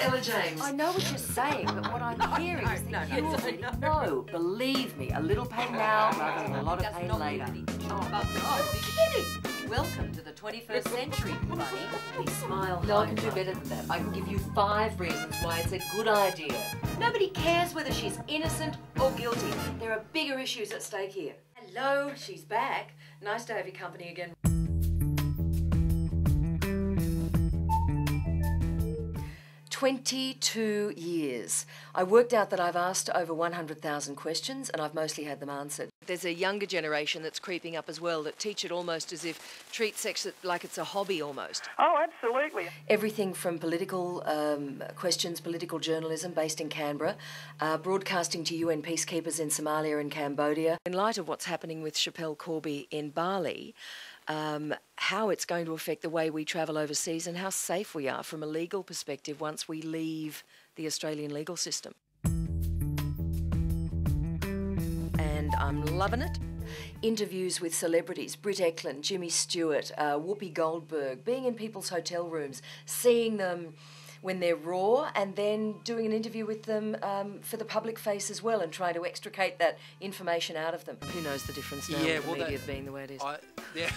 Ella James. I know what you're saying, but what I'm hearing is that you already know. Believe me, a little pain now rather than a lot of pain later. Oh, kidding. Welcome to the 21st century, buddy. Please smile. No, I can do better than that. I can give you 5 reasons why it's a good idea. Nobody cares whether she's innocent or guilty. There are bigger issues at stake here. Hello, she's back. Nice to have your company again. "22 years. I worked out that I've asked over 100,000 questions and I've mostly had them answered. There's a younger generation that's creeping up as well that teach it almost as if, treat sex like it's a hobby almost. Oh, absolutely. Everything from political questions, political journalism based in Canberra, broadcasting to UN peacekeepers in Somalia and Cambodia. In light of what's happening with Schapelle Corby in Bali, how it's going to affect the way we travel overseas and how safe we are from a legal perspective once we leave the Australian legal system. And I'm loving it. Interviews with celebrities, Britt Ekland, Jimmy Stewart, Whoopi Goldberg, being in people's hotel rooms, seeing them when they're raw and then doing an interview with them for the public face as well and trying to extricate that information out of them. Who knows the difference now with the media being the way it is. Yeah.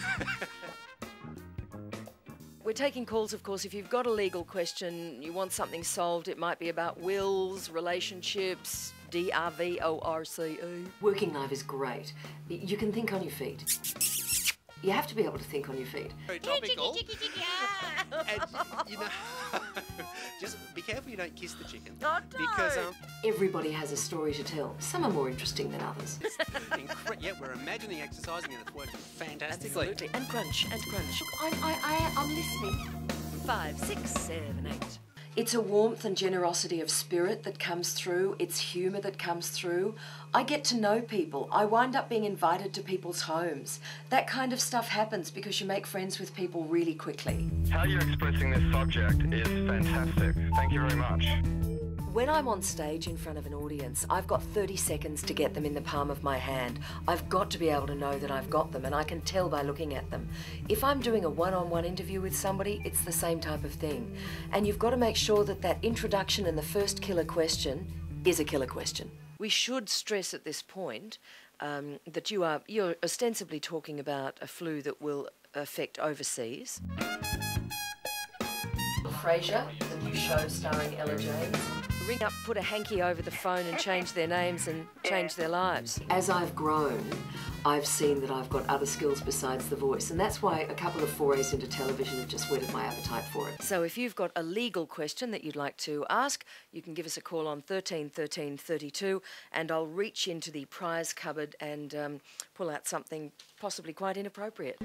We're taking calls, of course. If you've got a legal question, you want something solved, it might be about wills, relationships, DRVORCE. Working life is great. You can think on your feet. You have to be able to think on your feet. Very topical. And, you know, just be careful you don't kiss the chicken. Oh, no. Because everybody has a story to tell. Some are more interesting than others. yeah, we're imagining exercising and it's working fantastically. Absolutely. And crunch, and crunch. I'm listening. 5, 6, 7, 8. It's a warmth and generosity of spirit that comes through. It's humour that comes through. I get to know people. I wind up being invited to people's homes. That kind of stuff happens because you make friends with people really quickly. How you're expressing this subject is fantastic. Thank you very much. When I'm on stage in front of an audience, I've got 30 seconds to get them in the palm of my hand. I've got to be able to know that I've got them, and I can tell by looking at them. If I'm doing a one-on-one interview with somebody, it's the same type of thing. And you've got to make sure that that introduction and the first killer question is a killer question. We should stress at this point that you're ostensibly talking about a flu that will affect overseas. Frasier, the new show starring Ella James. Ring up, put a hanky over the phone and change their names and change their lives. As I've grown, I've seen that I've got other skills besides the voice, and that's why a couple of forays into television have just whetted my appetite for it. So if you've got a legal question that you'd like to ask, you can give us a call on 13 13 32 and I'll reach into the prize cupboard and pull out something possibly quite inappropriate.